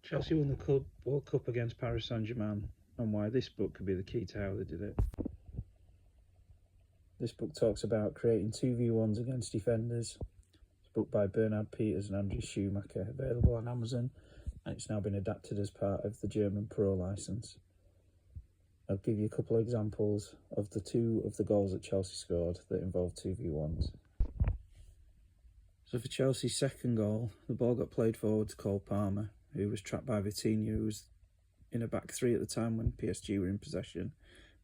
Chelsea won the World Cup against Paris Saint-Germain, and why this book could be the key to how they did it. This book talks about creating 2v1s against defenders. It's a book by Bernhard Peters and Andrew Schumacher, available on Amazon, and it's now been adapted as part of the German Pro license. I'll give you a couple of examples of the two of the goals that Chelsea scored that involved 2v1s. So for Chelsea's second goal, the ball got played forward to Cole Palmer, who was trapped by Vitinha, who was in a back three at the time when PSG were in possession.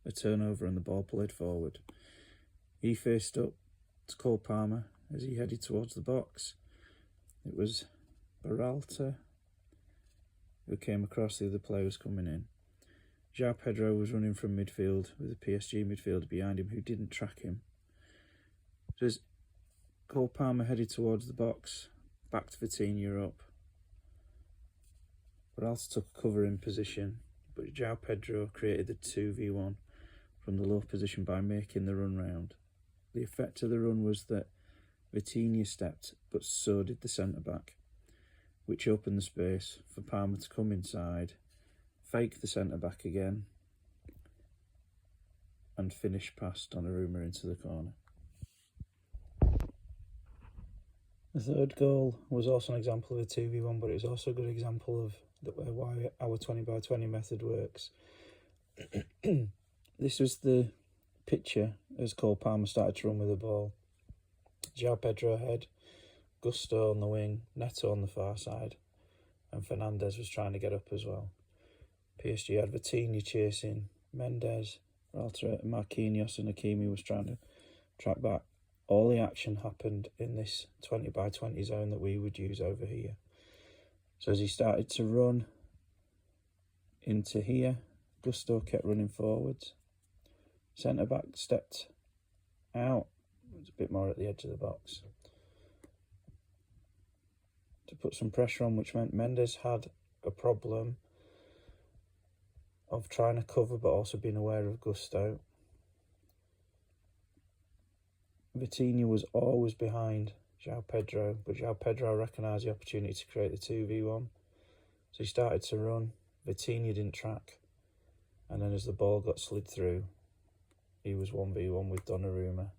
A turnover and the ball played forward. He faced up to Cole Palmer as he headed towards the box. It was Berhalter who came across, the other player was coming in. João Pedro was running from midfield with a PSG midfielder behind him who didn't track him. So as Cole Palmer headed towards the box, backed Vitinha up. Berhalter took cover in position, but João Pedro created the 2v1 from the low position by making the run round. The effect of the run was that Vitinha stepped, but so did the centre-back, which opened the space for Palmer to come inside, fake the centre-back again, and finish past Donnarumma into the corner. The third goal was also an example of a 2v1, but it was also a good example of why our 20x20 method works. This was the picture as Cole Palmer started to run with the ball. João Pedro ahead, Gusto on the wing, Neto on the far side, and Fernandes was trying to get up as well. PSG had Vitinha chasing, Mendes, Berhalter, Marquinhos and Hakimi was trying to track back. All the action happened in this 20x20 zone that we would use over here. So as he started to run into here, Gusto kept running forwards. Centre-back stepped out, it was a bit more at the edge of the box, to put some pressure on, which meant Mendes had a problem of trying to cover but also being aware of Gusto. Vitinha was always behind João Pedro, but João Pedro recognised the opportunity to create the 2v1. So he started to run, Vitinha didn't track, and then as the ball got slid through, he was 1v1 with Donnarumma,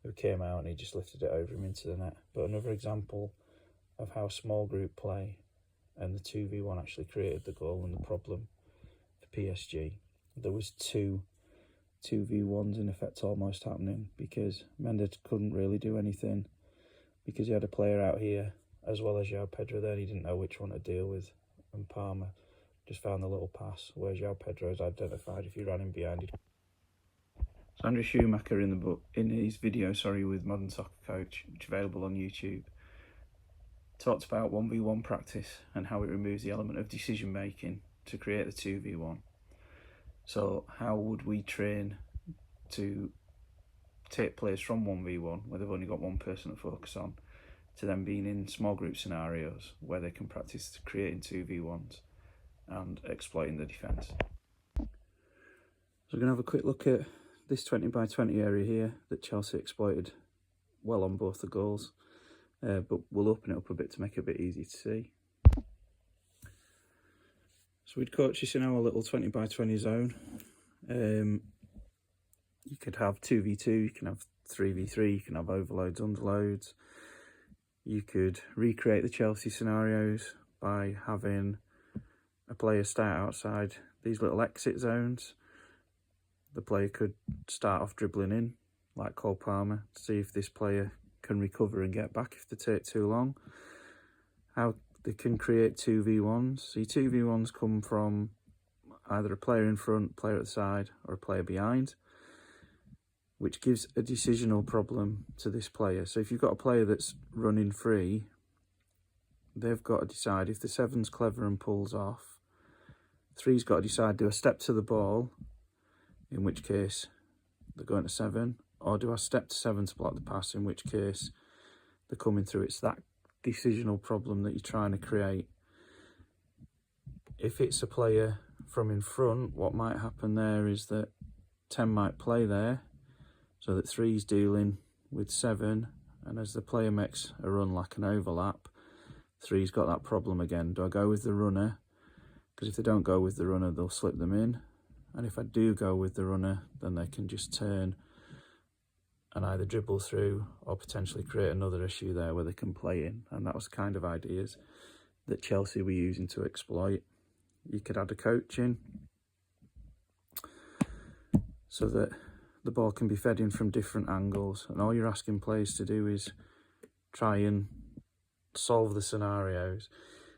who came out and he just lifted it over him into the net. But another example of how small group play and the 2v1 actually created the goal and the problem for PSG. There was two 2v1s in effect almost happening because Mendes couldn't really do anything because he had a player out here as well as João Pedro there. He didn't know which one to deal with, and Palmer just found the little pass where João Pedro has identified if he ran in behind it. So Andrew Schumacher in his video with Modern Soccer Coach, which is available on YouTube, talked about 1v1 practice and how it removes the element of decision making to create the 2v1. So how would we train to take players from 1v1, where they've only got one person to focus on, to then being in small group scenarios where they can practice creating 2v1s and exploiting the defence. So we're going to have a quick look at this 20x20 area here that Chelsea exploited well on both the goals, but we'll open it up a bit to make it a bit easy to see. So we'd coach this in our little 20x20 zone. You could have 2v2, you can have 3v3, you can have overloads, underloads. You could recreate the Chelsea scenarios by having a player start outside these little exit zones. The player could start off dribbling in, like Cole Palmer, to see if this player can recover and get back if they take too long. How they can create 2v1s. See, 2v1s come from either a player in front, player at the side, or a player behind, which gives a decisional problem to this player. So if you've got a player that's running free, they've got to decide if the 7's clever and pulls off. 3's got to decide, do I step to the ball, in which case they're going to 7, or do I step to 7 to block the pass, in which case they're coming through. It's that decisional problem that you're trying to create. If it's a player from in front, what might happen there is that 10 might play there, so that 3's dealing with 7, and as the player makes a run like an overlap, 3's got that problem again. Do I go with the runner? Because if they don't go with the runner, they'll slip them in. And if I do go with the runner, then they can just turn and either dribble through or potentially create another issue there where they can play in. And that was the kind of ideas that Chelsea were using to exploit. You could add a coach in so that the ball can be fed in from different angles, and all you're asking players to do is try and solve the scenarios.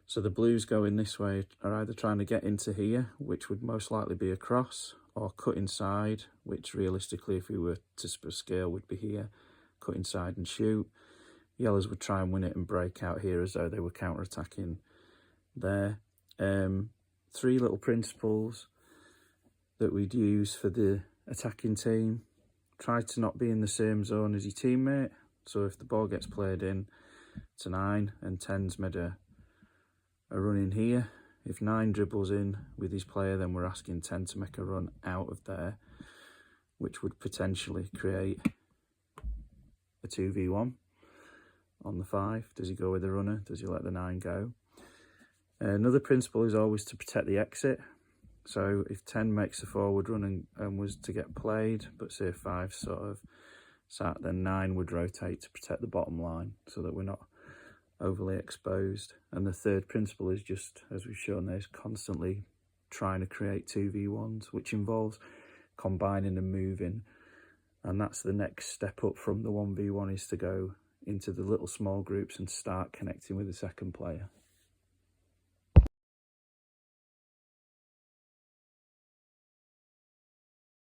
So the Blues going this way are either trying to get into here, which would most likely be a cross, or cut inside, which realistically, if we were to scale, would be here, cut inside and shoot. Yellows would try and win it and break out here as though they were counter-attacking there. 3 little principles that we'd use for the attacking team. Try to not be in the same zone as your teammate. So if the ball gets played in to 9 and 10's made a run in here, if 9 dribbles in with his player, then we're asking 10 to make a run out of there, which would potentially create a 2v1 on the 5. Does he go with the runner? Does he let the 9 go? Another principle is always to protect the exit. So if 10 makes a forward run and was to get played, but say 5 sort of sat, then 9 would rotate to protect the bottom line so that we're not overly exposed. And the third principle is just, as we've shown there, is constantly trying to create 2v1s, which involves combining and moving. And that's the next step up from the 1v1, is to go into the little small groups and start connecting with the second player.